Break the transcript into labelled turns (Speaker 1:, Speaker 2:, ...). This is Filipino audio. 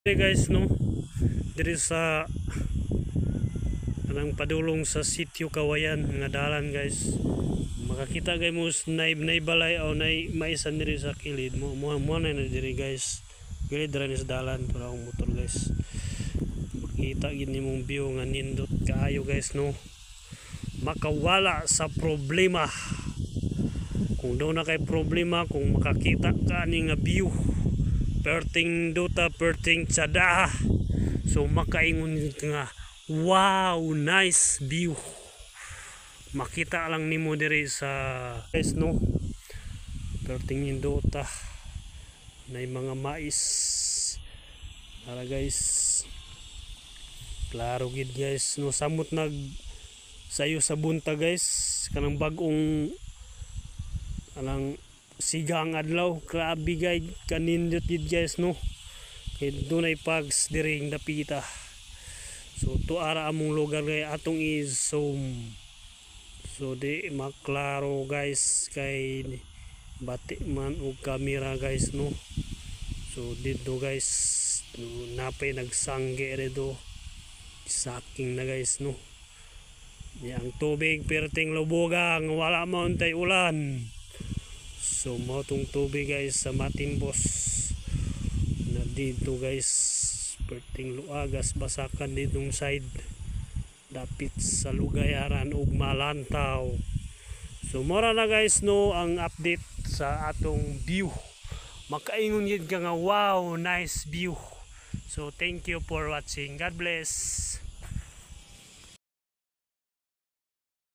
Speaker 1: Hey guys, no, diri sa anang padulong sa sitio Kawayan nga dalan guys, makakita kay mo nay balay o nay maisan diri sa kilid mo na diri guys, kilid ra ni sa dalan para akong motor guys. Makita gid nimong view nga nindot kaayo guys, no, makawala sa problema. Kung daw na kay problema, kung makakita ka ni nga view perting duta perting tsada, so makaingon nga wow, nice view. Makita lang nimo diri sa guys, no, perting duta na mga mais para guys, klaro gid guys, no, samot nag sayo sa bunta guys, kanang bag-ong anang sigang adlaw, grabe guys, kanindot gid guys, no, kay dunay pags diring dapita. So tuara among lugar kay atong i-zoom, so di maklaro guys kay bati man og kamera guys, no. So dito guys, napay nagsangge redo saking na guys, no. Yang tubig perting lubugang wala mo untay ulan. So mo tong tubig guys sa Matimbos na dito guys, perting luagas basakan ditong side dapit sa Lugayaran ug Malantaw. So mora na guys, no, ang update sa atong view. Makaingon yun ka nga wow, nice view. So thank you for watching, God bless.